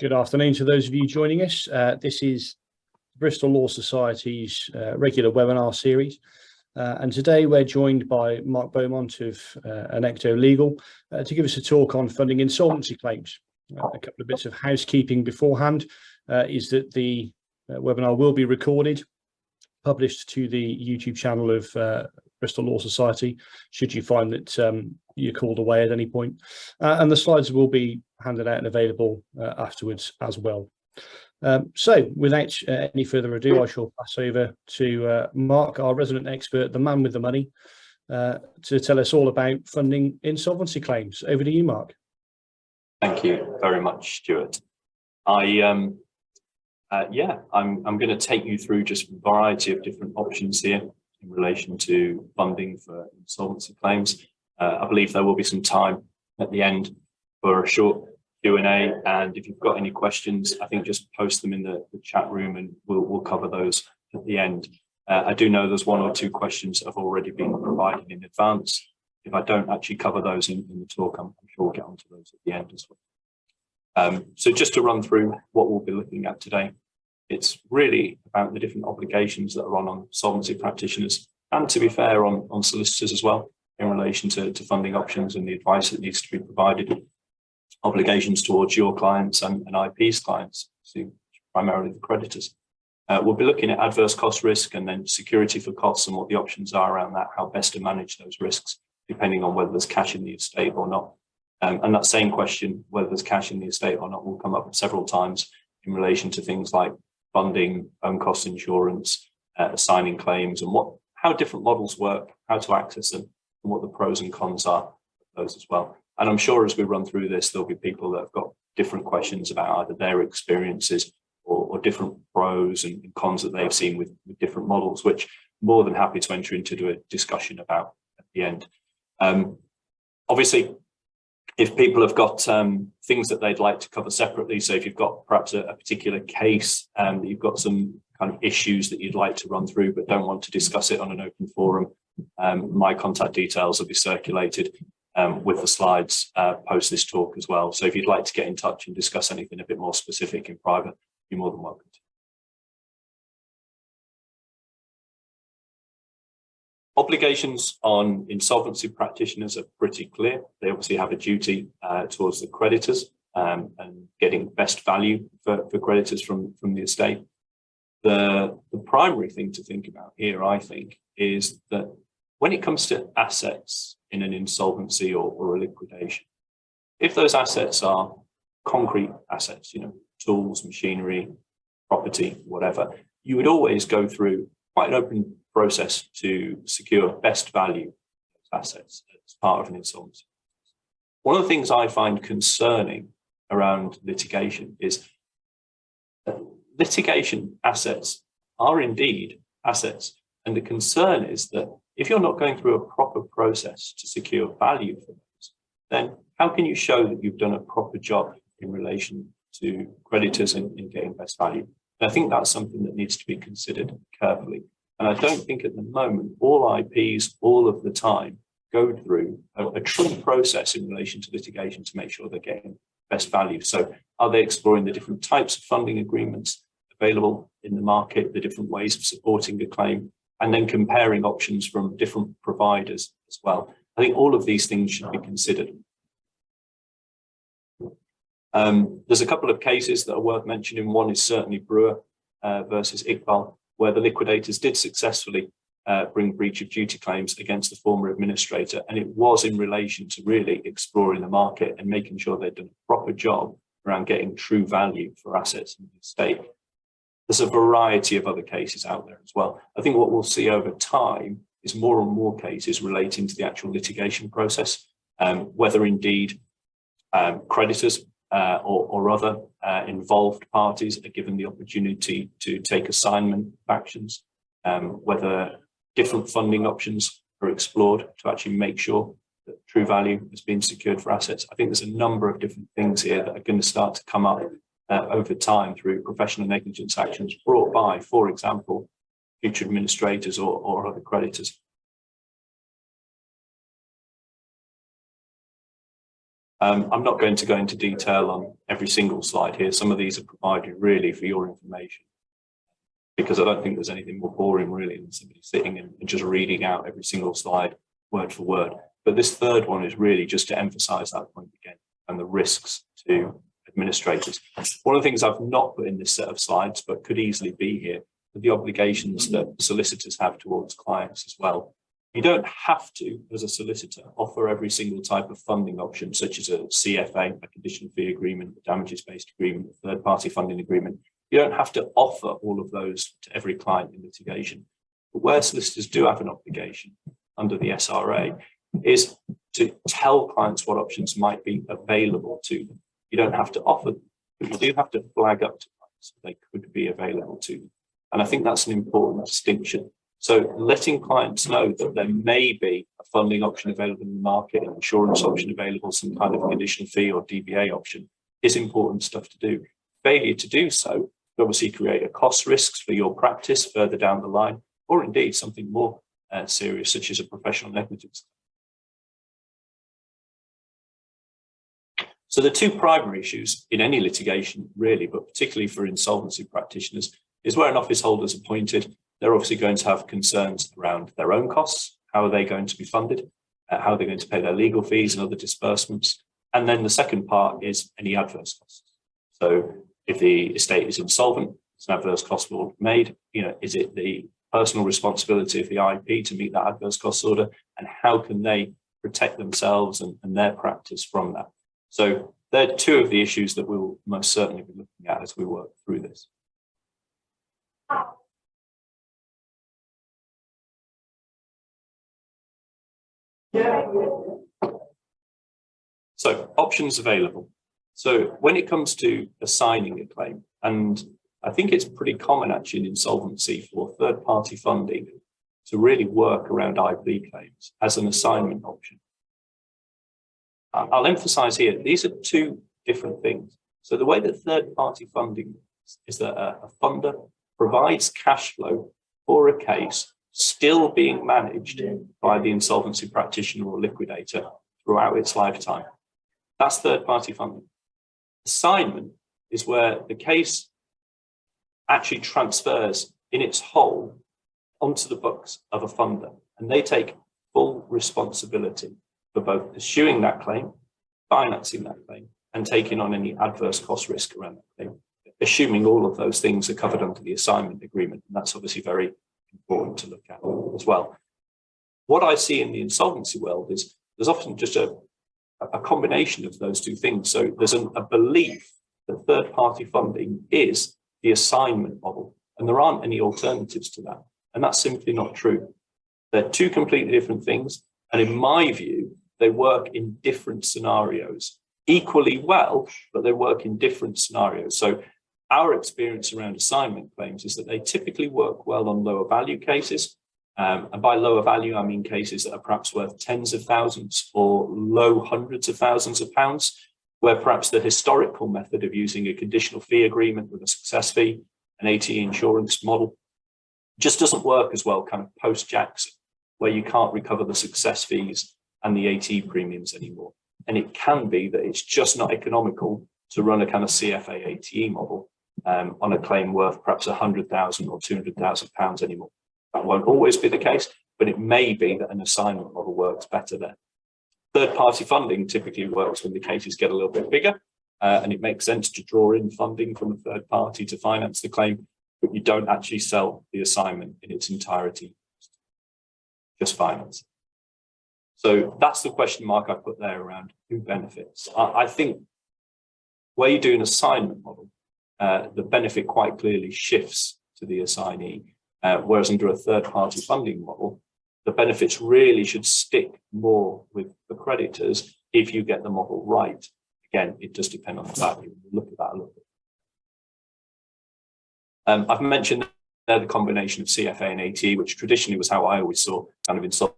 Good afternoon to those of you joining us. This is Bristol Law Society's regular webinar series. And today we're joined by Mark Beaumont of Annecto Legal to give us a talk on funding insolvency claims. A couple of bits of housekeeping beforehand is that the webinar will be recorded, published to the YouTube channel of Bristol Law Society, should you find that you're called away at any point. And the slides will be handed out and available afterwards as well. So without any further ado, I shall pass over to Mark, our resident expert, the man with the money, to tell us all about funding insolvency claims. Over to you, Mark. Thank you very much, Stuart. I'm going to take you through just a variety of different options here in relation to funding for insolvency claims. I believe there will be some time at the end for a short Q&A, and if you've got any questions, I think just post them in the chat room and we'll cover those at the end. I do know there's one or two questions that have already been provided in advance. If I don't actually cover those in the talk, I'm sure we'll get onto those at the end as well. So just to run through what we'll be looking at today, it's really about the different obligations that are on solvency practitioners, and to be fair, on solicitors as well, in relation to funding options and the advice that needs to be provided. Obligations towards your clients and IP's clients, so primarily the creditors. We'll be looking at adverse cost risk and then security for costs and what the options are around that, how best to manage those risks, depending on whether there's cash in the estate or not. And that same question, whether there's cash in the estate or not, will come up several times in relation to things like funding, own cost insurance, assigning claims, and how different models work, how to access them, and what the pros and cons are of those as well. And I'm sure as we run through this, there'll be people that have got different questions about either their experiences or different pros and cons that they've seen with different models, which I'm more than happy to enter into a discussion about at the end. Obviously, if people have got things that they'd like to cover separately, so if you've got perhaps a particular case that you've got some kind of issues that you'd like to run through but don't want to discuss it on an open forum, my contact details will be circulated with the slides post this talk as well. So if you'd like to get in touch and discuss anything a bit more specific in private, you're more than welcome to. Obligations on insolvency practitioners are pretty clear. They obviously have a duty towards the creditors and getting best value for creditors from the estate. The primary thing to think about here, I think, is that when it comes to assets in an insolvency or a liquidation, if those assets are concrete assets, tools, machinery, property, whatever, you would always go through quite an open process to secure best value of assets as part of an insolvency. One of the things I find concerning around litigation is that litigation assets are indeed assets. And the concern is that if you're not going through a proper process to secure value for those, then how can you show that you've done a proper job in relation to creditors in getting best value? And I think that's something that needs to be considered carefully. And I don't think at the moment all IPs all of the time go through a true process in relation to litigation to make sure they're getting best value. So are they exploring the different types of funding agreements available in the market, the different ways of supporting a claim, and then comparing options from different providers as well? I think all of these things should be considered. There's a couple of cases that are worth mentioning. One is certainly Brewer versus Iqbal, where the liquidators did successfully bring breach of duty claims against the former administrator. And it was in relation to really exploring the market and making sure they'd done a proper job around getting true value for assets in the estate. There's a variety of other cases out there as well. I think what we'll see over time is more and more cases relating to the actual litigation process, whether indeed creditors or other involved parties are given the opportunity to take assignment actions, whether different funding options are explored to actually make sure that true value has been secured for assets. I think there's a number of different things here that are going to start to come up over time through professional negligence actions brought by, for example, future administrators or other creditors. I'm not going to go into detail on every single slide here. Some of these are provided really for your information, because I don't think there's anything more boring really than somebody sitting and just reading out every single slide word for word. But this third one is really just to emphasize that point again and the risks to administrators. One of the things I've not put in this set of slides, but could easily be here, are the obligations that solicitors have towards clients as well. You don't have to, as a solicitor, offer every single type of funding option, such as a CFA, a conditional fee agreement, a damages-based agreement, a third-party funding agreement. You don't have to offer all of those to every client in litigation. But where solicitors do have an obligation under the SRA is to tell clients what options might be available to them. You don't have to offer them, but you do have to flag up to clients that they could be available to them. And I think that's an important distinction. So letting clients know that there may be a funding option available in the market, an insurance option available, some kind of conditional fee or DBA option is important stuff to do. Failure to do so could obviously create a cost risks for your practice further down the line, or indeed something more serious, such as a professional negligence. So the two primary issues in any litigation, really, but particularly for insolvency practitioners, is where an office holder is appointed. They're obviously going to have concerns around their own costs. How are they going to be funded? How are they going to pay their legal fees and other disbursements? And then the second part is any adverse costs. So if the estate is insolvent, it's an adverse cost order made. Is it the personal responsibility of the IP to meet that adverse cost order? And how can they protect themselves and their practice from that? So they're two of the issues that we'll most certainly be looking at as we work through this. So options available. So when it comes to assigning a claim, and I think it's pretty common actually in insolvency for third-party funding to really work around IP claims as an assignment option. I'll emphasize here, these are two different things. So the way that third-party funding is that a funder provides cash flow for a case still being managed by the insolvency practitioner or liquidator throughout its lifetime. That's third-party funding. Assignment is where the case actually transfers in its whole onto the books of a funder, and they take full responsibility for both pursuing that claim, financing that claim, and taking on any adverse cost risk around that claim, assuming all of those things are covered under the assignment agreement. And that's obviously very important to look at as well. What I see in the insolvency world is there's often just a combination of those two things. So there's a belief that third-party funding is the assignment model, and there aren't any alternatives to that. And that's simply not true. They're two completely different things. And in my view, they work in different scenarios equally well, but they work in different scenarios. So our experience around assignment claims is that they typically work well on lower value cases. And by lower value, I mean cases that are perhaps worth tens of thousands or low hundreds of thousands of pounds, where perhaps the historical method of using a conditional fee agreement with a success fee, an AT insurance model, just doesn't work as well kind of post-Jackson, where you can't recover the success fees and the AT premiums anymore. And it can be that it's just not economical to run a kind of CFA ATE model on a claim worth perhaps 100,000 or 200,000 pounds anymore. That won't always be the case, but it may be that an assignment model works better there. Third-party funding typically works when the cases get a little bit bigger, and it makes sense to draw in funding from a third party to finance the claim, but you don't actually sell the assignment in its entirety, just finance. So that's the question mark I put there around who benefits. I think where you do an assignment model, the benefit quite clearly shifts to the assignee, whereas under a third-party funding model, the benefits really should stick more with the creditors if you get the model right. Again, it does depend on the value. We'll look at that a little bit. I've mentioned there the combination of CFA and AT, which traditionally was how I always saw kind of insolvency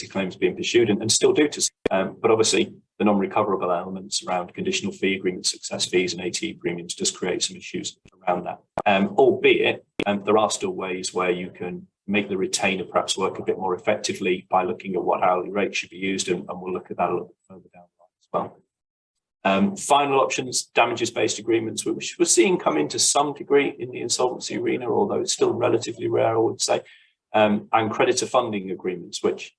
claims being pursued and still do to. But obviously, the non-recoverable elements around conditional fee agreements, success fees, and AT premiums just create some issues around that. Albeit, there are still ways where you can make the retainer perhaps work a bit more effectively by looking at what hourly rate should be used, and we'll look at that a little bit well. Final options, damages-based agreements, which we're seeing come into some degree in the insolvency arena, although it's still relatively rare, I would say, and creditor funding agreements, which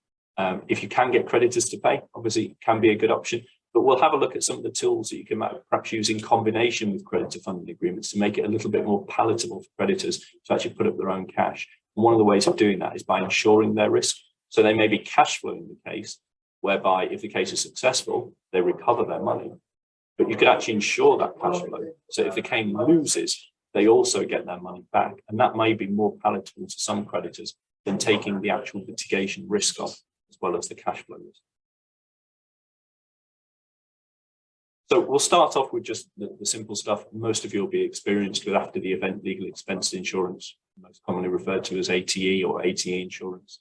if you can get creditors to pay, obviously can be a good option. But we'll have a look at some of the tools that you can perhaps use in combination with creditor funding agreements to make it a little bit more palatable for creditors to actually put up their own cash. And one of the ways of doing that is by insuring their risk. So they may be cash flowing the case, whereby if the case is successful, they recover their money. But you could actually insure that cash flow. So if the claim loses, they also get their money back. And that may be more palatable to some creditors than taking the actual litigation risk on, as well as the cash flow risk. So we'll start off with just the simple stuff most of you will be experienced with after the event legal expense insurance, most commonly referred to as ATE or ATE insurance.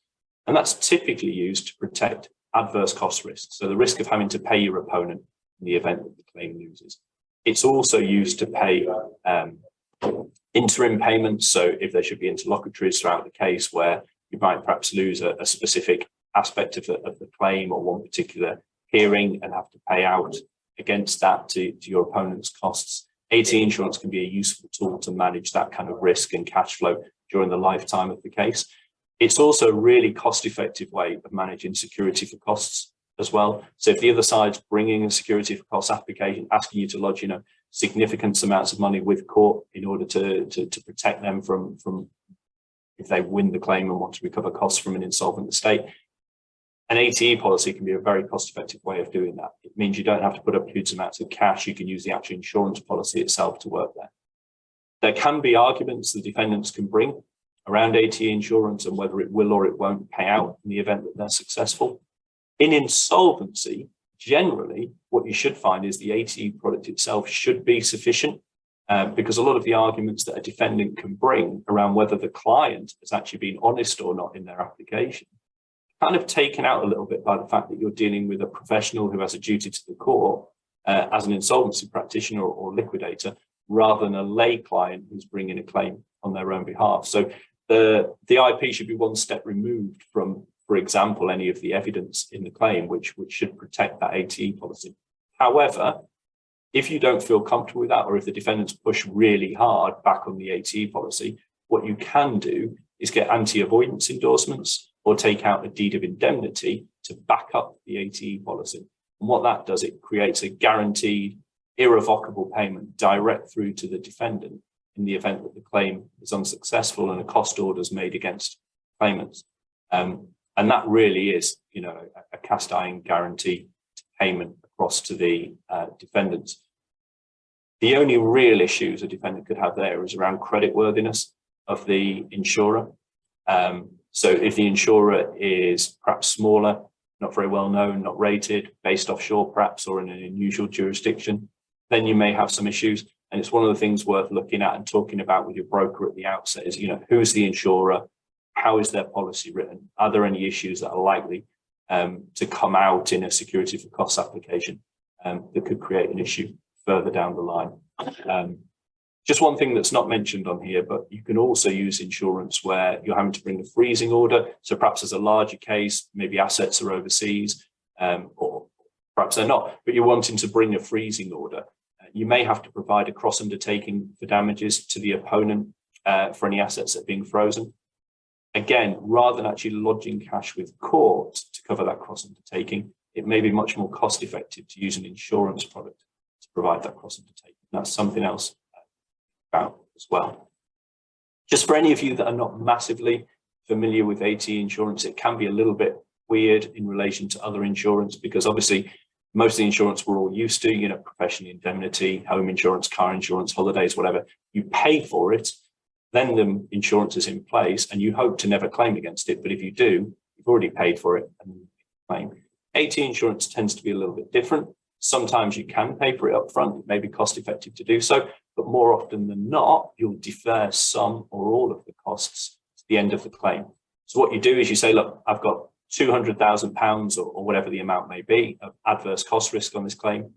And that's typically used to protect adverse cost risk. So the risk of having to pay your opponent in the event that the claim loses. It's also used to pay interim payments. So if there should be interlocutories throughout the case where you might perhaps lose a specific aspect of the claim or one particular hearing and have to pay out against that to your opponent's costs. AT insurance can be a useful tool to manage that kind of risk and cash flow during the lifetime of the case. It's also a really cost-effective way of managing security for costs as well. So if the other side's bringing a security for costs application, asking you to lodge, significant amounts of money with court in order to protect them from if they win the claim and want to recover costs from an insolvent estate, an ATE policy can be a very cost-effective way of doing that. It means you don't have to put up huge amounts of cash. You can use the actual insurance policy itself to work there. There can be arguments the defendants can bring around ATE insurance and whether it will or it won't pay out in the event that they're successful. In insolvency, generally, what you should find is the ATE product itself should be sufficient because a lot of the arguments that a defendant can bring around whether the client has actually been honest or not in their application kind of taken out a little bit by the fact that you're dealing with a professional who has a duty to the court as an insolvency practitioner or liquidator, rather than a lay client who's bringing a claim on their own behalf. So the IP should be one step removed from, for example, any of the evidence in the claim, which should protect that ATE policy. However, if you don't feel comfortable with that, or if the defendants push really hard back on the ATE policy, what you can do is get anti-avoidance endorsements or take out a deed of indemnity to back up the ATE policy. And what that does, it creates a guaranteed, irrevocable payment direct through to the defendant in the event that the claim is unsuccessful and a cost order is made against claimants. And that really is, a cast iron guarantee payment across to the defendants. The only real issues a defendant could have there is around creditworthiness of the insurer. So if the insurer is perhaps smaller, not very well known, not rated, based offshore perhaps, or in an unusual jurisdiction, then you may have some issues. And it's one of the things worth looking at and talking about with your broker at the outset is, who's the insurer? How is their policy written? Are there any issues that are likely to come out in a security for costs application that could create an issue further down the line? Just one thing that's not mentioned on here, but you can also use insurance where you're having to bring a freezing order. So perhaps there's a larger case, maybe assets are overseas, or perhaps they're not, but you're wanting to bring a freezing order. You may have to provide a cross undertaking for damages to the opponent for any assets that are being frozen. Again, rather than actually lodging cash with court to cover that cross undertaking, it may be much more cost effective to use an insurance product to provide that cross undertaking. That's something else about as well. Just for any of you that are not massively familiar with ATE insurance, it can be a little bit weird in relation to other insurance because obviously most of the insurance we're all used to, professional indemnity, home insurance, car insurance, holidays, whatever, you pay for it, then the insurance is in place and you hope to never claim against it. But if you do, you've already paid for it and you claim. ATE insurance tends to be a little bit different. Sometimes you can pay for it up front. It may be cost effective to do so, but more often than not, you'll defer some or all of the costs to the end of the claim. So what you do is you say, look, I've got £200,000 or whatever the amount may be of adverse cost risk on this claim.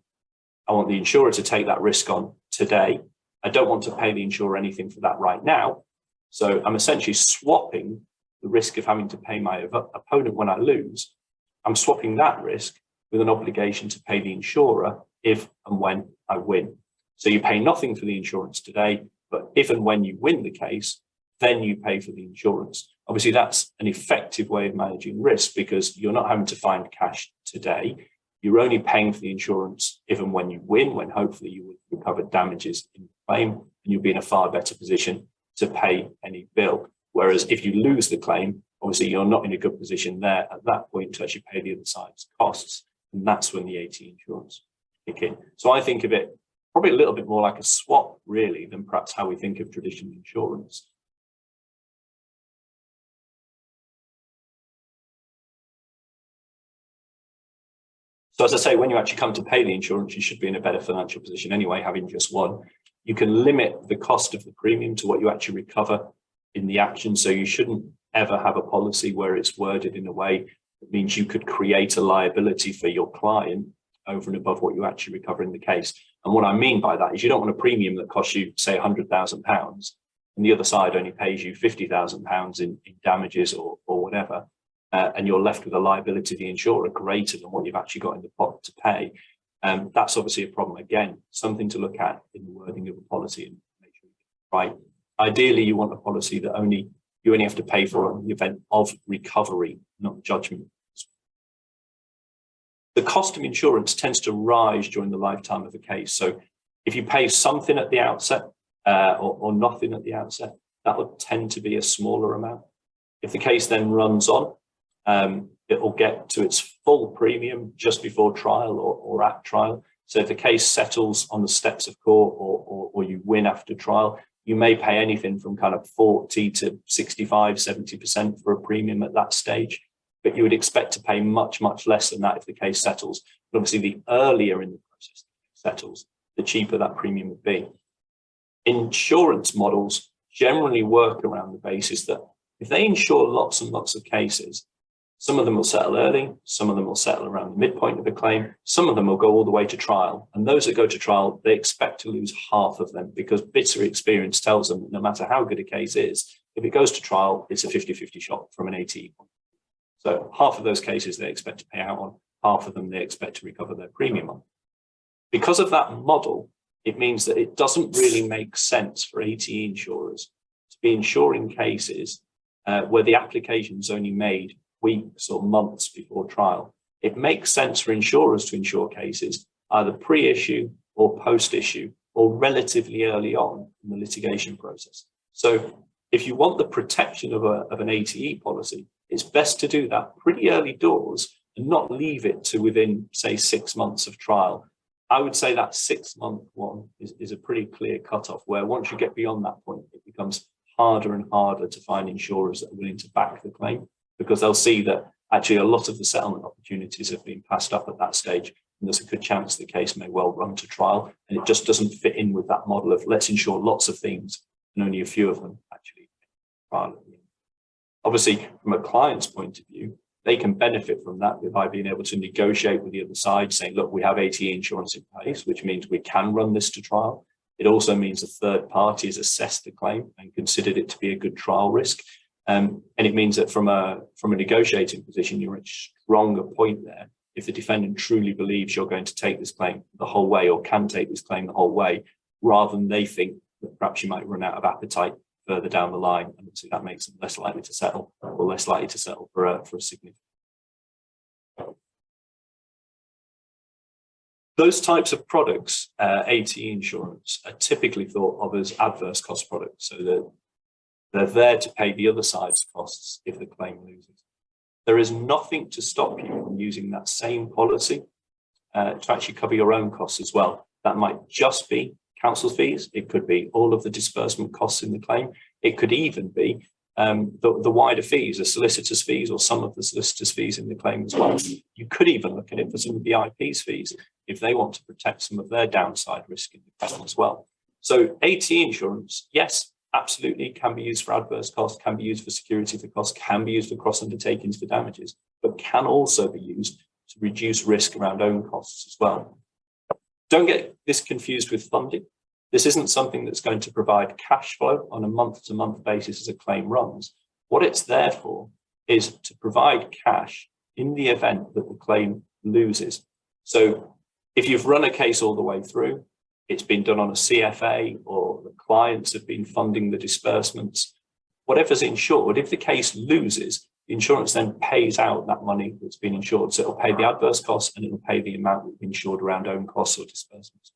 I want the insurer to take that risk on today. I don't want to pay the insurer anything for that right now. So I'm essentially swapping the risk of having to pay my opponent when I lose. I'm swapping that risk with an obligation to pay the insurer if and when I win. So you pay nothing for the insurance today, but if and when you win the case, then you pay for the insurance. Obviously, that's an effective way of managing risk because you're not having to find cash today. You're only paying for the insurance if and when you win, when hopefully you will recover damages in the claim, and you'll be in a far better position to pay any bill. Whereas if you lose the claim, obviously you're not in a good position there at that point to actually pay the other side's costs. And that's when the AT insurance kick in. So I think of it probably a little bit more like a swap, really, than perhaps how we think of traditional insurance. So as I say, when you actually come to pay the insurance, you should be in a better financial position anyway, having just won. You can limit the cost of the premium to what you actually recover in the action. So you shouldn't ever have a policy where it's worded in a way that means you could create a liability for your client over and above what you actually recover in the case. And what I mean by that is you don't want a premium that costs you, say, £100,000 and the other side only pays you £50,000 in damages or whatever. And you're left with a liability to the insurer greater than what you've actually got in the pot to pay. That's obviously a problem. Again, something to look at in the wording of a policy and make sure you get it right. Ideally, you want a policy that you only have to pay for in the event of recovery, not judgment. The cost of insurance tends to rise during the lifetime of a case. So if you pay something at the outset or nothing at the outset, that will tend to be a smaller amount. If the case then runs on, it will get to its full premium just before trial or at trial. So if the case settles on the steps of court or you win after trial, you may pay anything from kind of 40 to 65, 70% for a premium at that stage. But you would expect to pay much, much less than that if the case settles. But obviously, the earlier in the process it settles, the cheaper that premium would be. Insurance models generally work around the basis that if they insure lots and lots of cases, some of them will settle early, some of them will settle around the midpoint of the claim, some of them will go all the way to trial. And those that go to trial, they expect to lose half of them because bitter experience tells them no matter how good a case is, if it goes to trial, it's a 50-50 shot from an AT point. So half of those cases they expect to pay out on, half of them they expect to recover their premium on. Because of that model, it means that it doesn't really make sense for AT insurers to be insuring cases where the application is only made weeks or months before trial. It makes sense for insurers to insure cases either pre-issue or post-issue or relatively early on in the litigation process. So if you want the protection of an ATE policy, it's best to do that pretty early doors and not leave it to within, say, 6 months of trial. I would say that 6-month one is a pretty clear cutoff where once you get beyond that point, it becomes harder and harder to find insurers that are willing to back the claim because they'll see that actually a lot of the settlement opportunities have been passed up at that stage. And there's a good chance the case may well run to trial. And it just doesn't fit in with that model of let's insure lots of things and only a few of them actually trial. Obviously, from a client's point of view, they can benefit from that by being able to negotiate with the other side, saying, look, we have ATE insurance in place, which means we can run this to trial. It also means a third party has assessed the claim and considered it to be a good trial risk. And it means that from a negotiating position, you're at a stronger point there. If the defendant truly believes you're going to take this claim the whole way or can take this claim the whole way, rather than they think that perhaps you might run out of appetite further down the line, and so that makes them less likely to settle or less likely to settle for a significant. Those types of products, ATE insurance, are typically thought of as adverse cost products. So that they're there to pay the other side's costs if the claim loses. There is nothing to stop you from using that same policy to actually cover your own costs as well. That might just be counsel fees. It could be all of the disbursement costs in the claim. It could even be the wider fees, the solicitor's fees or some of the solicitor's fees in the claim as well. You could even look at it for some of the IP's fees if they want to protect some of their downside risk in the claim as well. So AT insurance, yes, absolutely can be used for adverse costs, can be used for security for costs, can be used for cross undertakings for damages, but can also be used to reduce risk around own costs as well. Don't get this confused with funding. This isn't something that's going to provide cash flow on a month-to-month basis as a claim runs. What it's there for is to provide cash in the event that the claim loses. So if you've run a case all the way through, it's been done on a CFA, or the clients have been funding the disbursements, whatever's insured, if the case loses, the insurance then pays out that money that's been insured. So it'll pay the adverse costs and it'll pay the amount that's insured around own costs or disbursements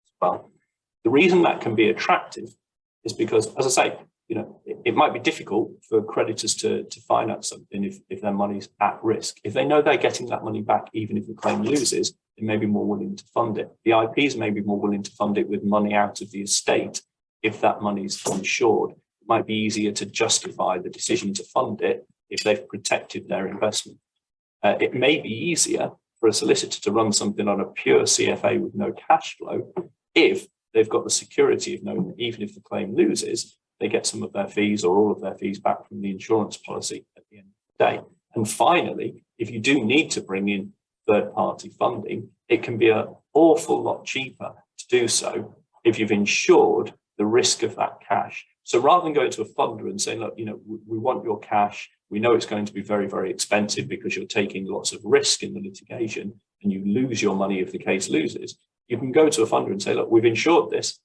as well. The reason that can be attractive is because, as I say, it might be difficult for creditors to finance something if their money's at risk. If they know they're getting that money back, even if the claim loses, they may be more willing to fund it. The IPs may be more willing to fund it with money out of the estate if that money's insured. It might be easier to justify the decision to fund it if they've protected their investment. It may be easier for a solicitor to run something on a pure CFA with no cash flow if they've got the security of knowing that even if the claim loses, they get some of their fees or all of their fees back from the insurance policy at the end of the day. And finally, if you do need to bring in third-party funding, it can be an awful lot cheaper to do so if you've insured the risk of that cash. So rather than going to a funder and saying, look, we want your cash, we know it's going to be very, very expensive because you're taking lots of risk in the litigation and you lose your money if the case loses, you can go to a funder and say, look, we've insured this.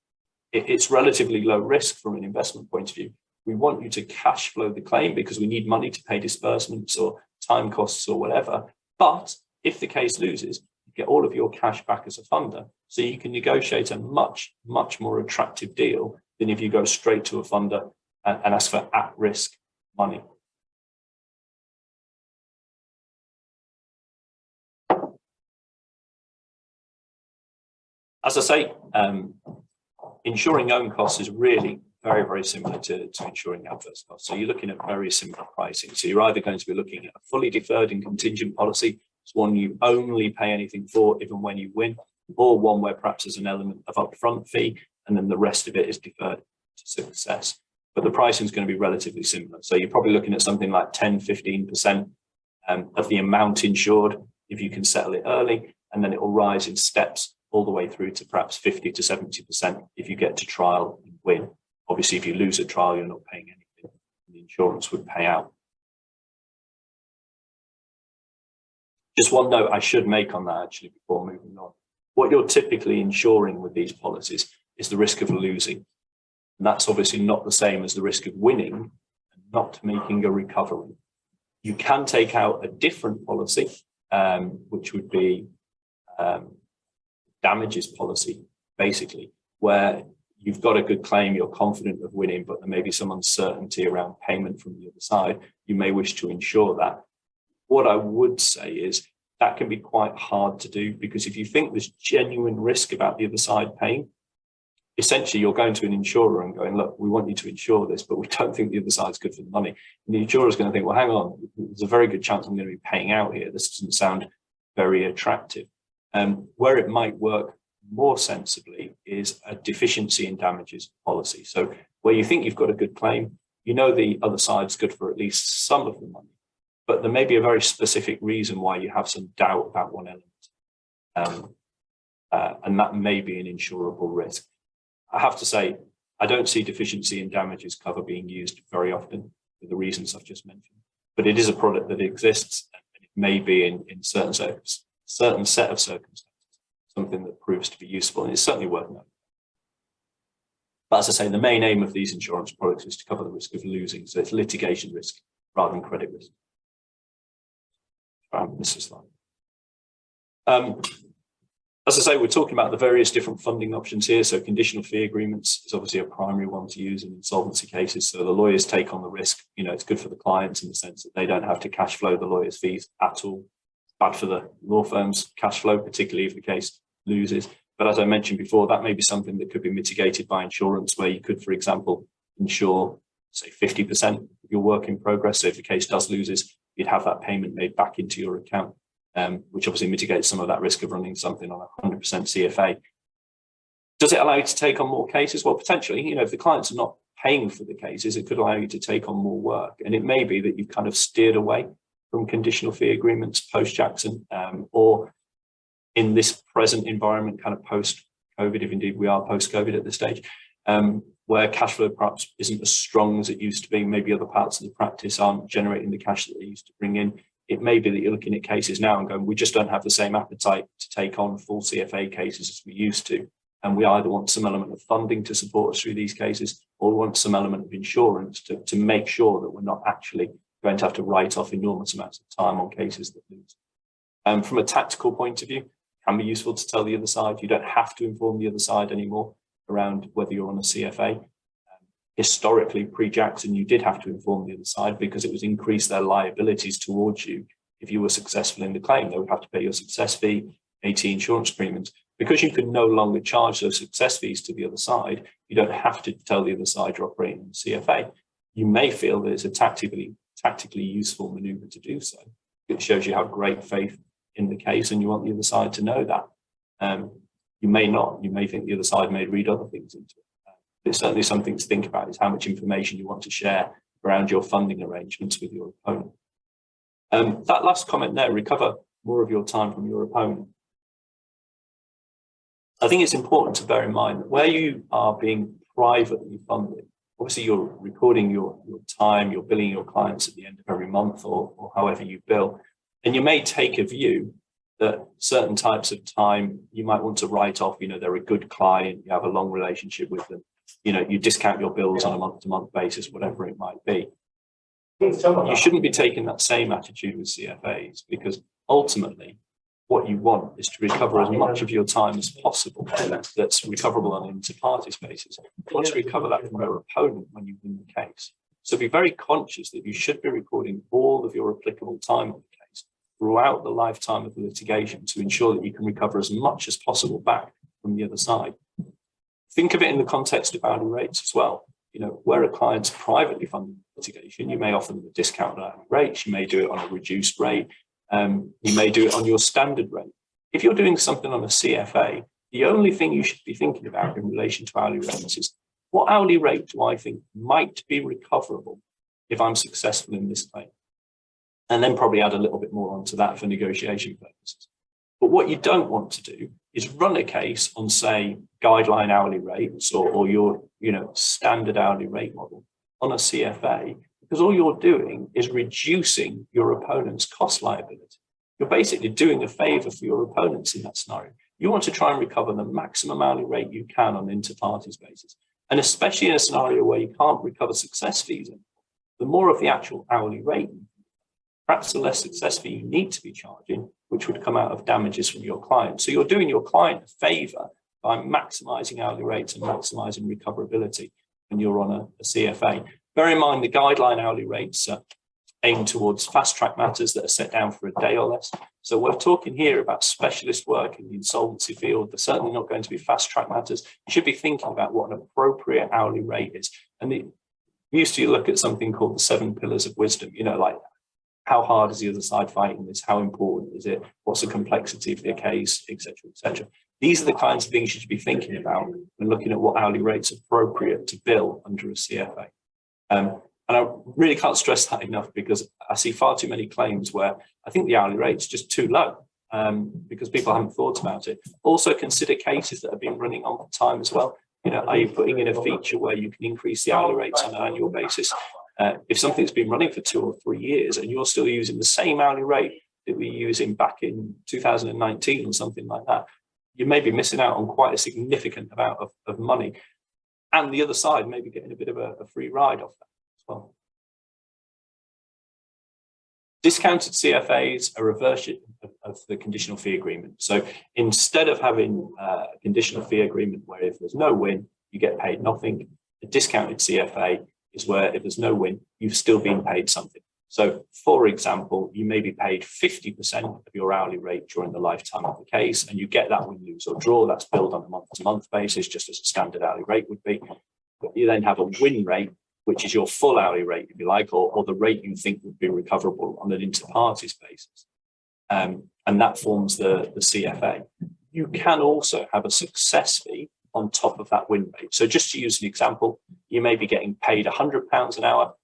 It's relatively low risk from an investment point of view. We want you to cash flow the claim because we need money to pay disbursements or time costs or whatever. But if the case loses, you get all of your cash back as a funder. So you can negotiate a much, much more attractive deal than if you go straight to a funder and ask for at-risk money. As I say, insuring own costs is really very, very similar to insuring adverse costs. So you're looking at very similar pricing. So you're either going to be looking at a fully deferred and contingent policy, it's one you only pay anything for even when you win, or one where perhaps there's an element of upfront fee and then the rest of it is deferred to success. But the pricing is going to be relatively similar. So you're probably looking at something like 10, 15% of the amount insured if you can settle it early, and then it will rise in steps all the way through to perhaps 50 to 70% if you get to trial and win. Obviously, if you lose a trial, you're not paying anything. The insurance would pay out. Just one note I should make on that actually before moving on. What you're typically insuring with these policies is the risk of losing. And that's obviously not the same as the risk of winning and not making a recovery. You can take out a different policy, which would be damages policy, basically, where you've got a good claim, you're confident of winning, but there may be some uncertainty around payment from the other side. You may wish to insure that. What I would say is that can be quite hard to do, because if you think there's genuine risk about the other side paying, essentially you're going to an insurer and going, look, we want you to insure this, but we don't think the other side's good for the money. And the insurer is going to think, well, hang on, there's a very good chance I'm going to be paying out here. This doesn't sound very attractive. Where it might work more sensibly is a deficiency in damages policy. So where you think you've got a good claim, you know the other side's good for at least some of the money, but there may be a very specific reason why you have some doubt about one element. And that may be an insurable risk. I have to say, I don't see deficiency in damages cover being used very often for the reasons I've just mentioned, but it is a product that exists, and it may be in certain set of circumstances, something that proves to be useful, and it's certainly worth knowing. But as I say, the main aim of these insurance products is to cover the risk of losing, so it's litigation risk rather than credit risk. This is as I say, we're talking about the various different funding options here. So conditional fee agreements is obviously a primary one to use in insolvency cases. So the lawyers take on the risk. It's good for the clients in the sense that they don't have to cash flow the lawyer's fees at all. Bad for the law firm's cash flow, particularly if the case loses. But as I mentioned before, that may be something that could be mitigated by insurance, where you could, for example, insure, say, 50% of your work in progress. So if the case does loses, you'd have that payment made back into your account, which obviously mitigates some of that risk of running something on a 100% CFA. Does it allow you to take on more cases? Well, potentially, if the clients are not paying for the cases, it could allow you to take on more work. And it may be that you've kind of steered away from conditional fee agreements post-Jackson, or in this present environment, kind of post-COVID, if indeed we are post-COVID at this stage, where cash flow perhaps isn't as strong as it used to be. Maybe other parts of the practice aren't generating the cash that they used to bring in. it may be that you're looking at cases now and going, we just don't have the same appetite to take on full CFA cases as we used to. And we either want some element of funding to support us through these cases, or we want some element of insurance to make sure that we're not actually going to have to write off enormous amounts of time on cases that lose. From a tactical point of view, it can be useful to tell the other side. You don't have to inform the other side anymore around whether you're on a CFA. Historically, pre-Jackson, you did have to inform the other side because it was increase their liabilities towards you. If you were successful in the claim, they would have to pay your success fee, AT insurance premiums. Because you can no longer charge those success fees to the other side, you don't have to tell the other side you're operating on CFA. You may feel that it's a tactically useful maneuver to do so. It shows you have great faith in the case and you want the other side to know that. You may not. You may think the other side may read other things into it. It's certainly something to think about, is how much information you want to share around your funding arrangements with your opponent. That last comment there, recover more of your time from your opponent. I think it's important to bear in mind that where you are being privately funded, obviously you're recording your time, you're billing your clients at the end of every month or however you bill, and you may take a view that certain types of time you might want to write off. They're a good client, you have a long relationship with them. You discount your bills on a month-to-month basis, whatever it might be. You shouldn't be taking that same attitude with CFAs, because ultimately what you want is to recover as much of your time as possible that's recoverable on an inter-parties basis. You want to recover that from your opponent when you win the case. So be very conscious that you should be recording all of your applicable time on the case throughout the lifetime of the litigation to ensure that you can recover as much as possible back from the other side. Think of it in the context of hourly rates as well. Where a client's privately funded litigation, you may offer them a discount on hourly rates, you may do it on a reduced rate, you may do it on your standard rate. If you're doing something on a CFA, the only thing you should be thinking about in relation to hourly rates is, what hourly rate do I think might be recoverable if I'm successful in this claim? And then probably add a little bit more onto that for negotiation purposes. But what you don't want to do is run a case on, say, guideline hourly rates or your standard hourly rate model on a CFA, because all you're doing is reducing your opponent's cost liability. You're basically doing a favor for your opponents in that scenario. You want to try and recover the maximum hourly rate you can on an inter-parties basis. And especially in a scenario where you can't recover success fees, the more of the actual hourly rate, perhaps the less success fee you need to be charging, which would come out of damages from your client. So you're doing your client a favor by maximizing hourly rates and maximizing recoverability when you're on a CFA. Bear in mind, the guideline hourly rates are aimed towards fast track matters that are set down for a day or less. So we're talking here about specialist work in the insolvency field. They're certainly not going to be fast track matters. You should be thinking about what an appropriate hourly rate is. And we used to look at something called the 7 pillars of wisdom, like how hard is the other side fighting this? How important is it? What's the complexity of the case, et cetera, et cetera. These are the kinds of things you should be thinking about when looking at what hourly rates are appropriate to bill under a CFA. And I really can't stress that enough, because I see far too many claims where I think the hourly rate's just too low because people haven't thought about it. Also consider cases that have been running on for time as well. Are you putting in a feature where you can increase the hourly rates on an annual basis? If something's been running for 2 or 3 years and you're still using the same hourly rate that we're using back in 2019 or something like that, you may be missing out on quite a significant amount of money. And the other side may be getting a bit of a free ride off that as well. Discounted CFAs are a version of the conditional fee agreement. So instead of having a conditional fee agreement where if there's no win, you get paid nothing, a discounted CFA is where if there's no win, you've still been paid something. So, for example, you may be paid 50% of your hourly rate during the lifetime of the case, and you get that win, lose, or draw. That's billed on a month-to-month basis, just as a standard hourly rate would be. But you then have a win rate, which is your full hourly rate, if you like, or the rate you think would be recoverable on an inter-parties basis. And that forms the CFA. You can also have a success fee on top of that win rate. So just to use an example, you may be getting paid £100 an hour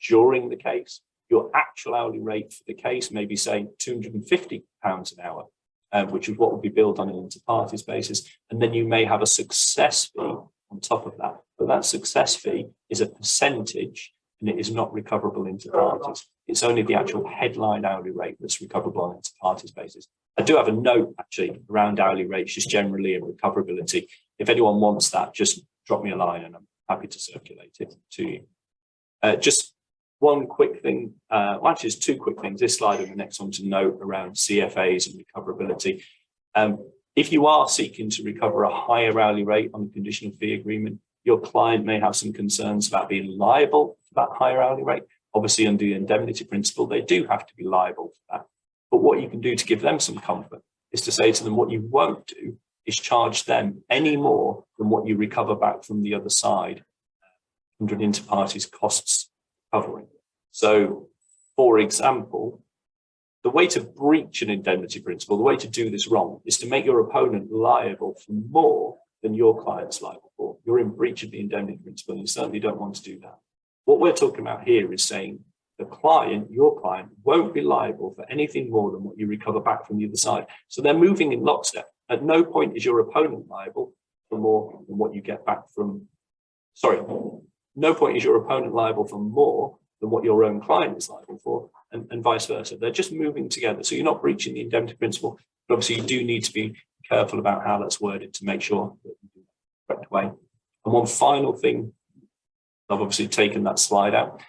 during the case. Your actual hourly rate for the case may be, say, £250 an hour, which is what would be billed on an inter-parties basis. And then you may have a success fee on top of that. But that success fee is a percentage and it is not recoverable inter-parties. It's only the actual headline hourly rate that's recoverable on an inter-parties basis. I do have a note actually around hourly rates just generally and recoverability. If anyone wants that, just drop me a line and I'm happy to circulate it to you. Just one quick thing, well, actually it's two quick things, this slide and the next one to note around CFAs and recoverability. If you are seeking to recover a higher hourly rate on a conditional fee agreement, your client may have some concerns about being liable for that higher hourly rate. Obviously, under the indemnity principle, they do have to be liable for that. But what you can do to give them some comfort is to say to them, what you won't do is charge them any more than what you recover back from the other side under an inter-parties costs covering. So, for example, the way to breach an indemnity principle, the way to do this wrong, is to make your opponent liable for more than your client's liable for. You're in breach of the indemnity principle, and you certainly don't want to do that. What we're talking about here is saying the client, your client, won't be liable for anything more than what you recover back from the other side. So they're moving in lockstep. At no point is your opponent liable for more than what you get back from, no point is your opponent liable for more than what your own client is liable for, and vice versa. They're just moving together. So you're not breaching the indemnity principle, but obviously you do need to be careful about how that's worded to make sure that you do it the correct way. And one final thing, I've obviously taken that slide out.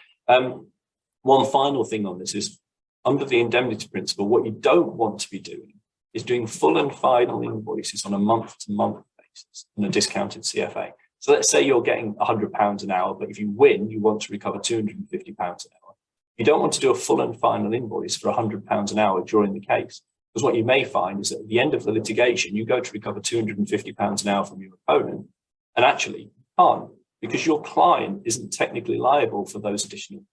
One final thing on this is, under the indemnity principle, what you don't want to be doing is doing full and final invoices on a month-to-month basis on a discounted CFA. So let's say you're getting £100 an hour, but if you win, you want to recover £250 an hour. You don't want to do a full and final invoice for £100 an hour during the case, because what you may find is that at the end of the litigation, you go to recover £250 an hour from your opponent, and actually you can't, because your client isn't technically liable for those additional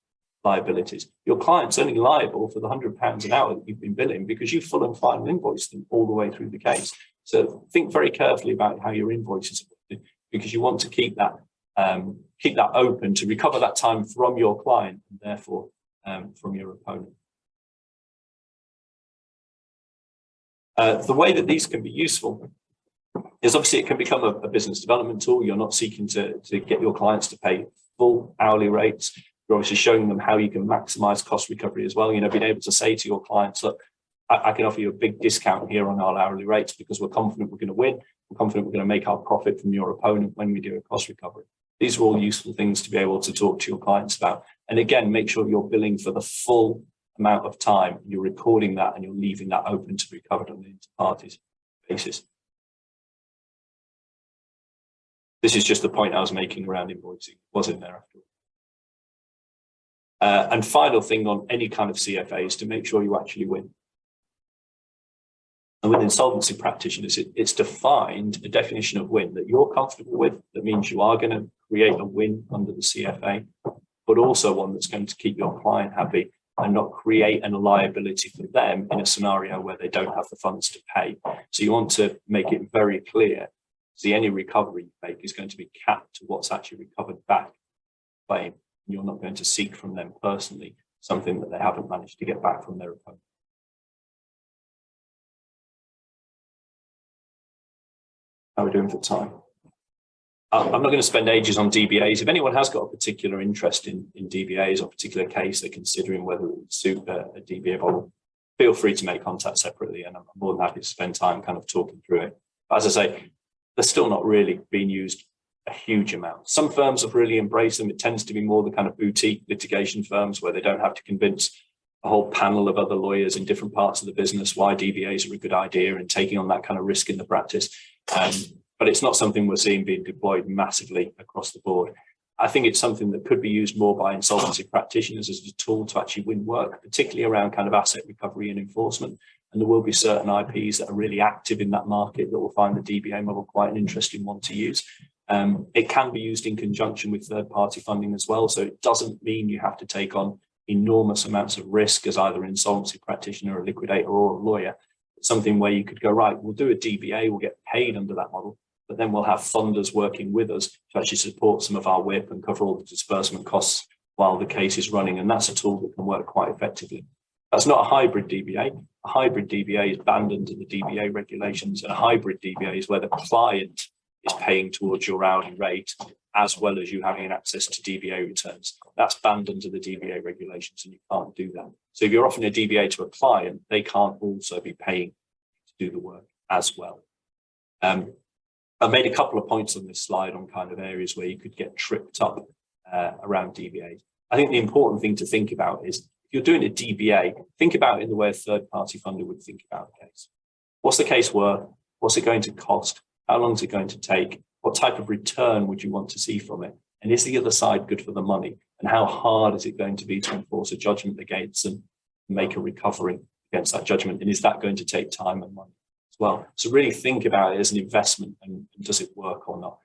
liabilities. Your client's only liable for the £100 an hour that you've been billing because you full and final invoice them all the way through the case. So think very carefully about how your invoices are, because you want to keep that open to recover that time from your client and therefore from your opponent. The way that these can be useful is obviously it can become a business development tool. You're not seeking to get your clients to pay full hourly rates. You're obviously showing them how you can maximize cost recovery as well. You know, being able to say to your clients, look, I can offer you a big discount here on our hourly rates because we're confident we're going to win. We're confident we're going to make our profit from your opponent when we do a cost recovery. These are all useful things to be able to talk to your clients about. And again, make sure you're billing for the full amount of time. You're recording that and you're leaving that open to be recovered on the inter-parties basis. This is just the point I was making around invoicing. It was in there after all. And final thing on any kind of CFA is to make sure you actually win. And with insolvency practitioners, it's defined a definition of win that you're comfortable with. That means you are going to create a win under the CFA, but also one that's going to keep your client happy and not create a liability for them in a scenario where they don't have the funds to pay. So you want to make it very clear. See, any recovery you make is going to be capped to what's actually recovered back claim. You're not going to seek from them personally something that they haven't managed to get back from their opponent. How are we doing for time? I'm not going to spend ages on DBAs. If anyone has got a particular interest in DBAs or a particular case they're considering whether it would suit a DBA model, feel free to make contact separately, and I'm more than happy to spend time kind of talking through it. But as I say, they're still not really being used a huge amount. Some firms have really embraced them. It tends to be more the kind of boutique litigation firms where they don't have to convince a whole panel of other lawyers in different parts of the business why DBAs are a good idea and taking on that kind of risk in the practice. But it's not something we're seeing being deployed massively across the board. I think it's something that could be used more by insolvency practitioners as a tool to actually win work, particularly around kind of asset recovery and enforcement. And there will be certain IPs that are really active in that market that will find the DBA model quite an interesting one to use. It can be used in conjunction with third-party funding as well. So it doesn't mean you have to take on enormous amounts of risk as either an insolvency practitioner, a liquidator, or a lawyer. It's something where you could go, right, we'll do a DBA, we'll get paid under that model, but then we'll have funders working with us to actually support some of our WIP and cover all the disbursement costs while the case is running. And that's a tool that can work quite effectively. That's not a hybrid DBA. A hybrid DBA is banned under the DBA regulations, and a hybrid DBA is where the client is paying towards your hourly rate as well as you having access to DBA returns. That's banned under the DBA regulations, and you can't do that. So if you're offering a DBA to a client, they can't also be paying to do the work as well. I made a couple of points on this slide on kind of areas where you could get tripped up around DBAs. I think the important thing to think about is, if you're doing a DBA, think about it in the way a third-party funder would think about the case. What's the case worth? What's it going to cost? How long is it going to take? What type of return would you want to see from it? And is the other side good for the money? And how hard is it going to be to enforce a judgment against and make a recovery against that judgment? And is that going to take time and money as well? So really think about it as an investment, and does it work or not?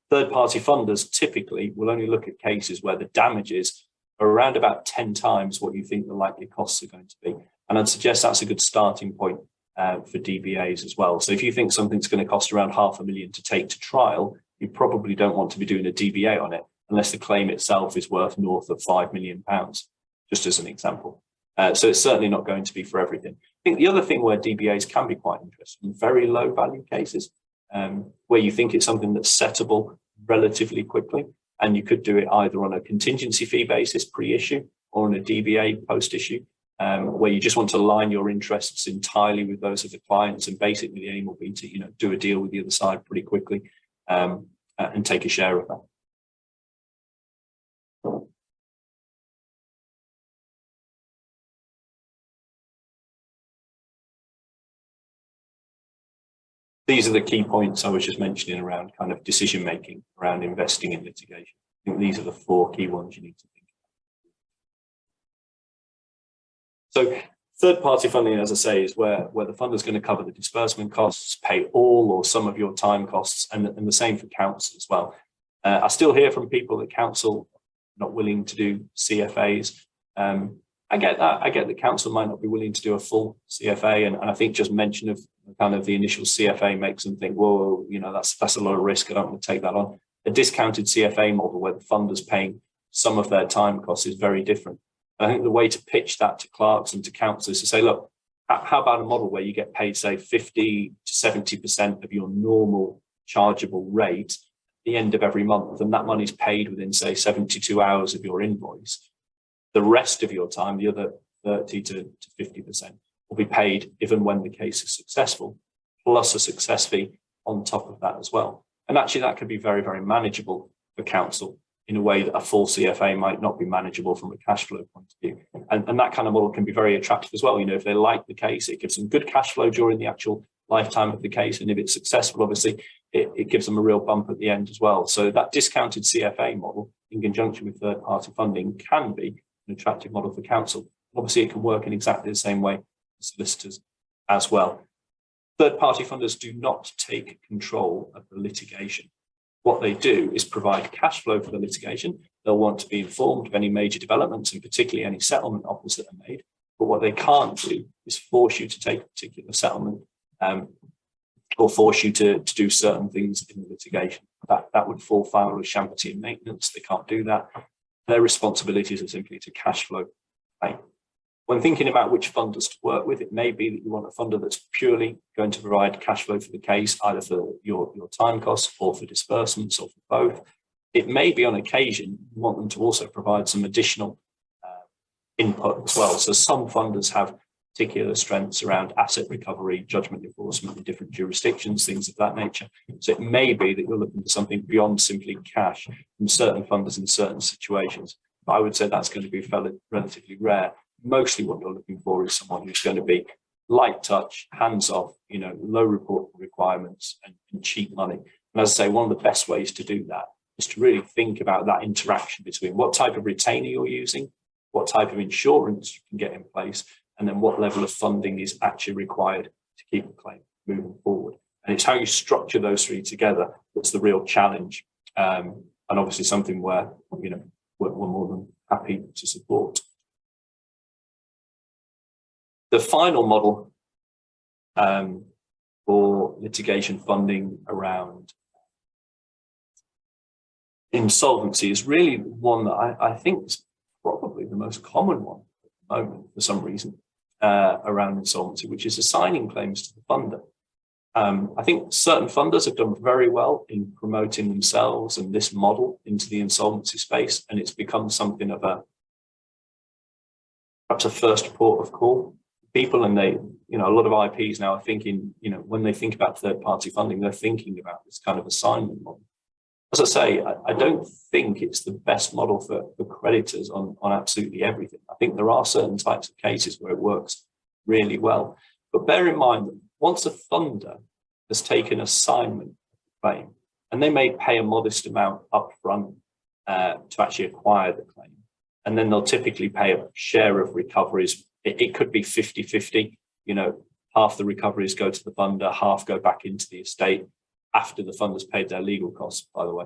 Third-party funders typically will only look at cases where the damages are around about 10 times what you think the likely costs are going to be. And I'd suggest that's a good starting point for DBAs as well. So if you think something's going to cost around £500,000 to take to trial, you probably don't want to be doing a DBA on it unless the claim itself is worth north of £5 million, just as an example. So it's certainly not going to be for everything. I think the other thing where DBAs can be quite interesting, very low value cases, where you think it's something that's settable relatively quickly, and you could do it either on a contingency fee basis pre-issue or on a DBA post-issue, where you just want to align your interests entirely with those of the clients, and basically the aim will be to do a deal with the other side pretty quickly and take a share of that. These are the key points I was just mentioning around kind of decision making around investing in litigation. I think these are the 4 key ones you need to think about. So third-party funding, as I say, is where the funder is going to cover the disbursement costs, pay all or some of your time costs, and the same for counsel as well. I still hear from people that counsel not willing to do CFAs. I get that. I get that counsel might not be willing to do a full CFA, and I think just mention of kind of the initial CFA makes them think, whoa, that's a lot of risk. I don't want to take that on. A discounted CFA model where the funder's paying some of their time costs is very different. I think the way to pitch that to clerks and to counsel is to say, look, how about a model where you get paid, say, 50 to 70% of your normal chargeable rate at the end of every month, and that money's paid within, say, 72 hours of your invoice. The rest of your time, the other 30 to 50%, will be paid if and when the case is successful, plus a success fee on top of that as well. And actually, that could be very, very manageable for counsel in a way that a full CFA might not be manageable from a cash flow point of view. And that kind of model can be very attractive as well. If they like the case, it gives them good cash flow during the actual lifetime of the case. And if it's successful, obviously, it gives them a real bump at the end as well. So that discounted CFA model in conjunction with third-party funding can be an attractive model for counsel. Obviously, it can work in exactly the same way for solicitors as well. Third-party funders do not take control of the litigation. What they do is provide cash flow for the litigation. They'll want to be informed of any major developments, and particularly any settlement offers that are made. But what they can't do is force you to take a particular settlement or force you to do certain things in the litigation. That would fall foul of championship maintenance. They can't do that. Their responsibilities are simply to cash flow claim. When thinking about which funders to work with, it may be that you want a funder that's purely going to provide cash flow for the case, either for your time costs or for disbursements or for both. It may be on occasion you want them to also provide some additional input as well. So some funders have particular strengths around asset recovery, judgment enforcement in different jurisdictions, things of that nature. So it may be that you're looking for something beyond simply cash from certain funders in certain situations. But I would say that's going to be relatively rare. Mostly what you're looking for is someone who's going to be light touch, hands off, low report requirements and cheap money. And as I say, one of the best ways to do that is to really think about that interaction between what type of retainer you're using, what type of insurance you can get in place, and then what level of funding is actually required to keep a claim moving forward. And it's how you structure those 3 together that's the real challenge. And obviously something where, we're more than happy to support. The final model for litigation funding around insolvency is really one that I think is probably the most common one at the moment for some reason around insolvency, which is assigning claims to the funder. I think certain funders have done very well in promoting themselves and this model into the insolvency space, and it's become something of perhaps a first port of call. People, and they, a lot of IPs now are thinking, when they think about third-party funding, they're thinking about this kind of assignment model. As I say, I don't think it's the best model for creditors on absolutely everything. I think there are certain types of cases where it works really well. But bear in mind that once a funder has taken assignment claim, and they may pay a modest amount upfront to actually acquire the claim, and then they'll typically pay a share of recoveries. It could be 50-50, half the recoveries go to the funder, half go back into the estate after the funder's paid their legal costs, by the way.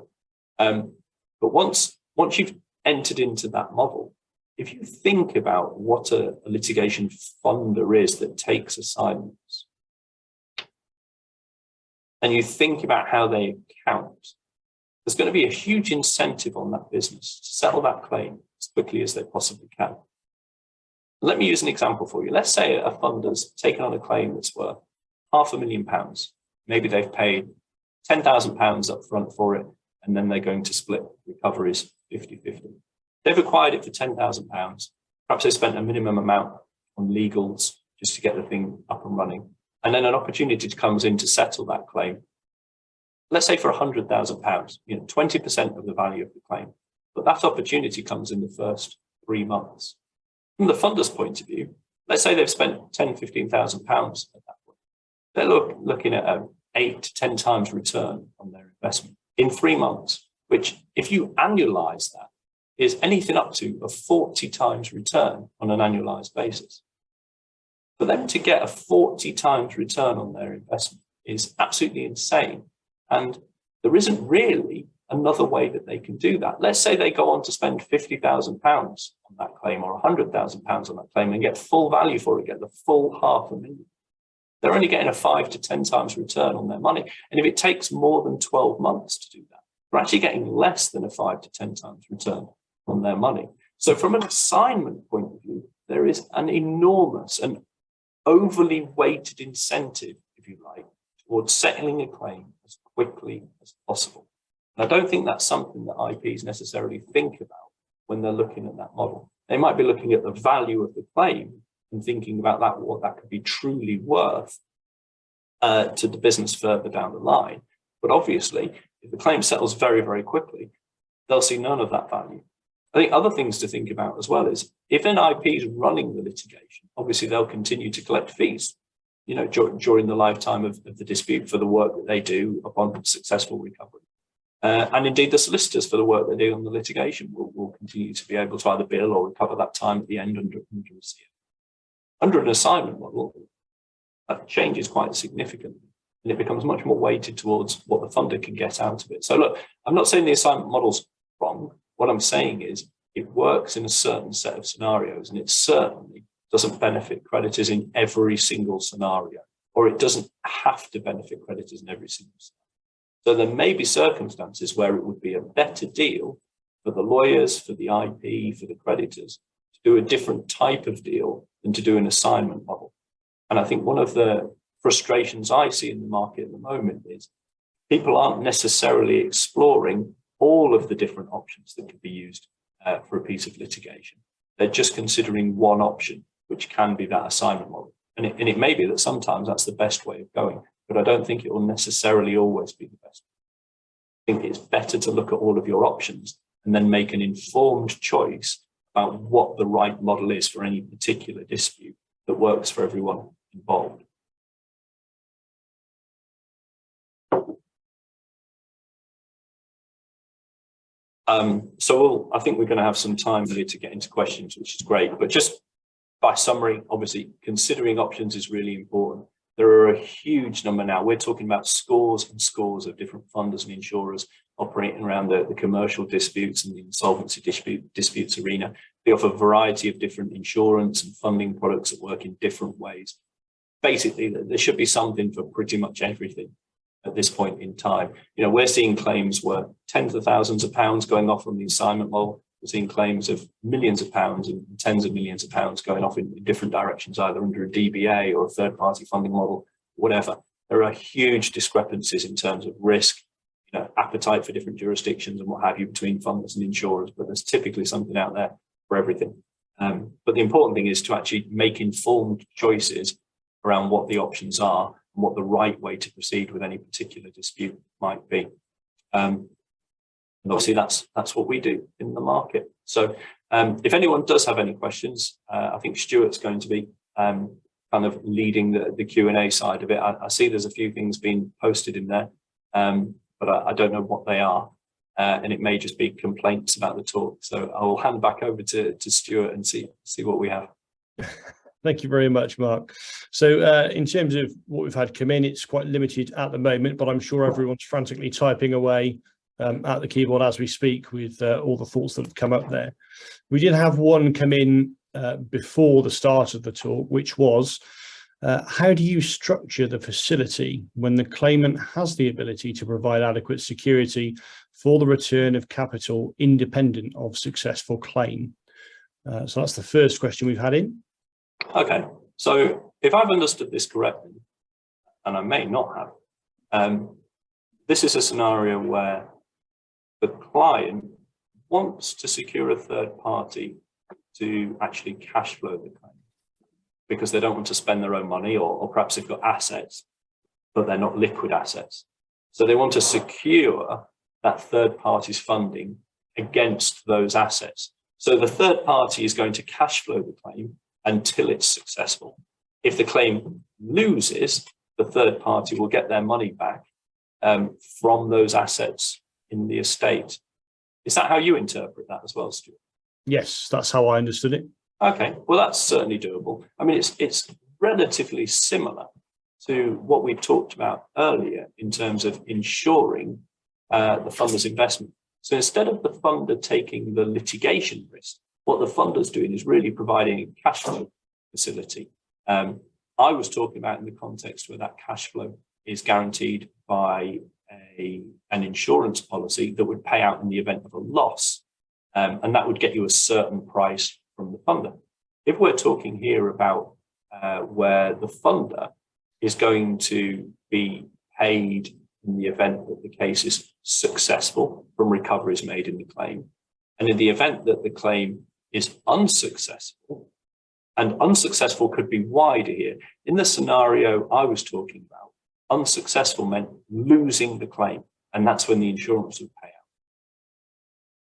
But once you've entered into that model, if you think about what a litigation funder is that takes assignments, and you think about how they account, there's going to be a huge incentive on that business to settle that claim as quickly as they possibly can. Let me use an example for you. Let's say a funder's taken on a claim that's worth £500,000. Maybe they've paid £10,000 up front for it, and then they're going to split recoveries 50-50. They've acquired it for £10,000. Perhaps they spent a minimum amount on legals just to get the thing up and running. And then an opportunity comes in to settle that claim. Let's say for £100,000, 20% of the value of the claim. But that opportunity comes in the first 3 months. From the funder's point of view, let's say they've spent £10,000, £15,000 at that point. They're looking at an 8 to 10 times return on their investment in 3 months, which, if you annualize that, is anything up to a 40 times return on an annualized basis. For them to get a 40 times return on their investment is absolutely insane. And there isn't really another way that they can do that. Let's say they go on to spend £50,000 on that claim or £100,000 on that claim and get full value for it, get the full £500,000. They're only getting a 5 to 10 times return on their money. And if it takes more than 12 months to do that, they're actually getting less than a 5 to 10 times return on their money. So from an assignment point of view, there is an enormous and overly weighted incentive, if you like, towards settling a claim as quickly as possible. And I don't think that's something that IPs necessarily think about when they're looking at that model. They might be looking at the value of the claim and thinking about that, what that could be truly worth to the business further down the line. But obviously, if the claim settles very, very quickly, they'll see none of that value. I think other things to think about as well is if an IP is running the litigation, obviously they'll continue to collect fees, during the lifetime of the dispute for the work that they do upon successful recovery. And indeed, the solicitors for the work they do on the litigation will continue to be able to either bill or recover that time at the end under a CF. Under an assignment model, that changes quite significantly, and it becomes much more weighted towards what the funder can get out of it. So look, I'm not saying the assignment model's wrong. What I'm saying is it works in a certain set of scenarios, and it certainly doesn't benefit creditors in every single scenario, or it doesn't have to benefit creditors in every single scenario. So there may be circumstances where it would be a better deal for the lawyers, for the IP, for the creditors to do a different type of deal than to do an assignment model. And I think one of the frustrations I see in the market at the moment is people aren't necessarily exploring all of the different options that could be used for a piece of litigation. They're just considering one option, which can be that assignment model. And it may be that sometimes that's the best way of going, but I don't think it will necessarily always be the best. I think it's better to look at all of your options and then make an informed choice about what the right model is for any particular dispute that works for everyone involved. I think we're going to have some time here to get into questions, which is great. But just by summary, obviously, considering options is really important. There are a huge number now. We're talking about scores and scores of different funders and insurers operating around the commercial disputes and the insolvency disputes arena. They offer a variety of different insurance and funding products that work in different ways. Basically, there should be something for pretty much everything at this point in time. We're seeing claims worth tens of thousands of pounds going off on the assignment model. We're seeing claims of millions of pounds and tens of millions of pounds going off in different directions, either under a DBA or a third-party funding model, whatever. there are huge discrepancies in terms of risk, appetite for different jurisdictions and what have you between funders and insurers, but there's typically something out there for everything. But the important thing is to actually make informed choices around what the options are and what the right way to proceed with any particular dispute might be. And obviously that's what we do in the market. So if anyone does have any questions, I think Stuart's going to be kind of leading the Q&A side of it. I see there's a few things being posted in there, but I don't know what they are. And it may just be complaints about the talk. So I'll hand back over to Stuart and see what we have. Thank you very much, Mark. So in terms of what we've had come in, it's quite limited at the moment, but I'm sure everyone's frantically typing away at the keyboard as we speak with all the thoughts that have come up there. We did have one come in before the start of the talk, which was, how do you structure the facility when the claimant has the ability to provide adequate security for the return of capital independent of successful claim? So that's the first question we've had in. Okay, so if I've understood this correctly, and I may not have, this is a scenario where the client wants to secure a third party to actually cash flow the claim because they don't want to spend their own money, or perhaps they've got assets, but they're not liquid assets. So they want to secure that third party's funding against those assets. So the third party is going to cash flow the claim until it's successful. If the claim loses, the third party will get their money back from those assets in the estate. Is that how you interpret that as well, Stuart? Yes, that's how I understood it. Okay, well, that's certainly doable. I mean, it's relatively similar to what we talked about earlier in terms of ensuring the funder's investment. So instead of the funder taking the litigation risk, what the funder's doing is really providing a cash flow facility. I was talking about in the context where that cash flow is guaranteed by an insurance policy that would pay out in the event of a loss, and that would get you a certain price from the funder. If we're talking here about where the funder is going to be paid in the event that the case is successful from recoveries made in the claim, and in the event that the claim is unsuccessful, and unsuccessful could be wider here. In the scenario I was talking about, unsuccessful meant losing the claim, and that's when the insurance would pay out.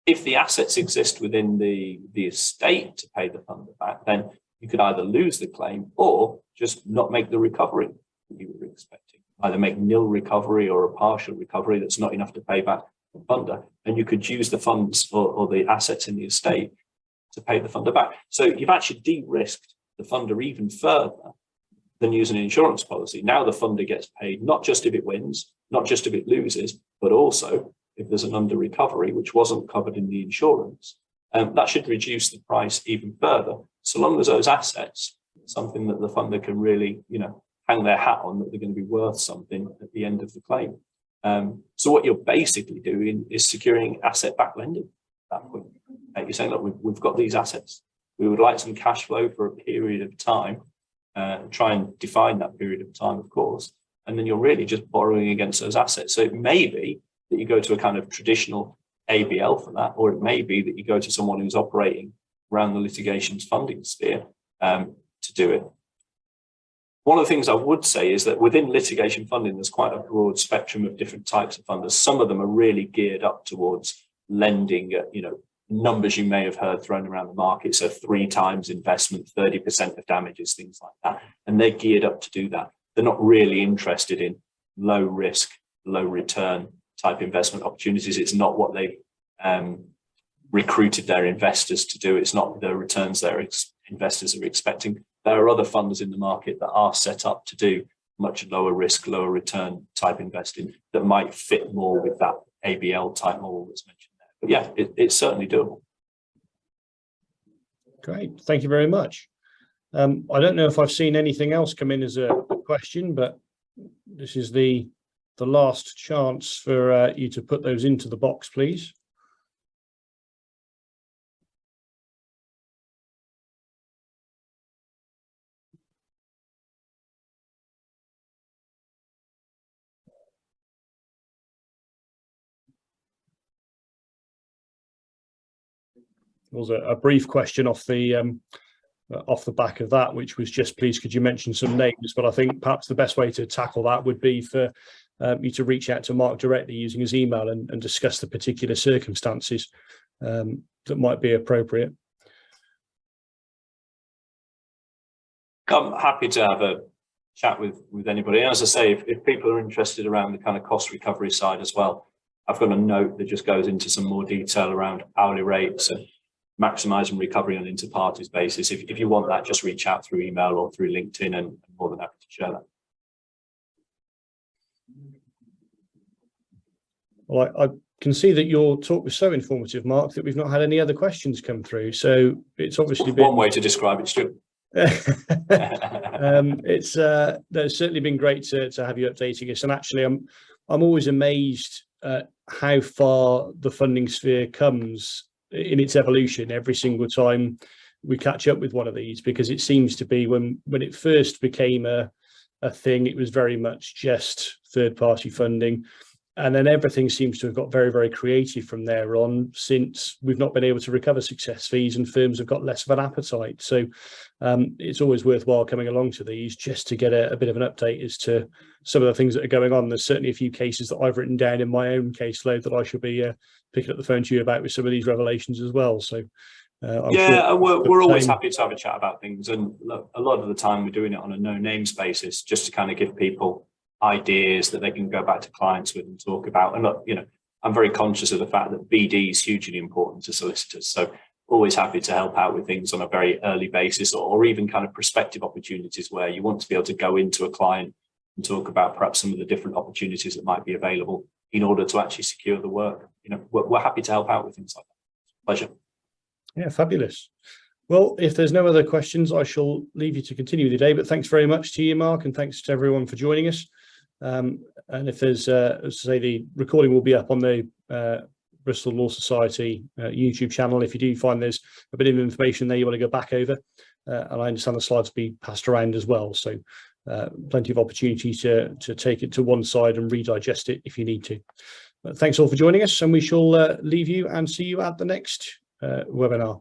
If the assets exist within the estate to pay the funder back, then you could either lose the claim or just not make the recovery that you were expecting. Either make nil recovery or a partial recovery that's not enough to pay back the funder, and you could use the funds or the assets in the estate to pay the funder back. So you've actually de-risked the funder even further than using an insurance policy. Now the funder gets paid not just if it wins, not just if it loses, but also if there's an under recovery which wasn't covered in the insurance. That should reduce the price even further, so long as those assets, something that the funder can really, hang their hat on, that they're going to be worth something at the end of the claim. So what you're basically doing is securing asset-backed lending at that point. You're saying, look, we've got these assets. We would like some cash flow for a period of time. Try and define that period of time, of course. And then you're really just borrowing against those assets. So it may be that you go to a kind of traditional ABL for that, or it may be that you go to someone who's operating around the litigation's funding sphere to do it. One of the things I would say is that within litigation funding, there's quite a broad spectrum of different types of funders. Some of them are really geared up towards lending at, numbers you may have heard thrown around the market. So 3 times investment, 30% of damages, things like that. And they're geared up to do that. They're not really interested in low risk, low return type investment opportunities. It's not what they've recruited their investors to do. It's not the returns their investors are expecting. There are other funders in the market that are set up to do much lower risk, lower return type investing that might fit more with that ABL type model that's mentioned there. But yeah, it's certainly doable. Great, thank you very much. I don't know if I've seen anything else come in as a question, but this is the last chance for you to put those into the box, please. was a brief question off the back of that, which was just, please could you mention some names? But I think perhaps the best way to tackle that would be for you to reach out to Mark directly using his email and discuss the particular circumstances that might be appropriate. I'm happy to have a chat with anybody. As I say, if people are interested around the kind of cost recovery side as well, I've got a note that just goes into some more detail around hourly rates and maximising recovery on inter-parties basis. If you want that, just reach out through email or through LinkedIn, and I'm more than happy to share that. Well, I can see that your talk was so informative, Mark, that we've not had any other questions come through. So it's obviously been one way to describe it, Stuart. It's certainly been great to have you updating us, and actually I'm always amazed at how far the funding sphere comes in its evolution every single time we catch up with one of these, because it seems to be when it first became a thing, it was very much just third-party funding. And then everything seems to have got very, very creative from there on, since we've not been able to recover success fees and firms have got less of an appetite. So it's always worthwhile coming along to these just to get a bit of an update as to some of the things that are going on. There's certainly a few cases that I've written down in my own caseload that I should be picking up the phone to you about with some of these revelations as well. So we're always happy to have a chat about things. And look, a lot of the time we're doing it on a no names basis, just to kind of give people ideas that they can go back to clients with and talk about. And look, I'm very conscious of the fact that BD is hugely important to solicitors. So always happy to help out with things on a very early basis, or even kind of prospective opportunities where you want to be able to go into a client and talk about perhaps some of the different opportunities that might be available in order to actually secure the work. We're happy to help out with things like that. Pleasure. Yeah, fabulous. Well, if there's no other questions, I shall leave you to continue the day. But thanks very much to you, Mark, and thanks to everyone for joining us. And if there's, as I say, the recording will be up on the Bristol Law Society YouTube channel. If you do find there's a bit of information there you want to go back over, and I understand the slides will be passed around as well. So plenty of opportunity to take it to one side and redigest it if you need to. But thanks all for joining us, and we shall leave you and see you at the next webinar.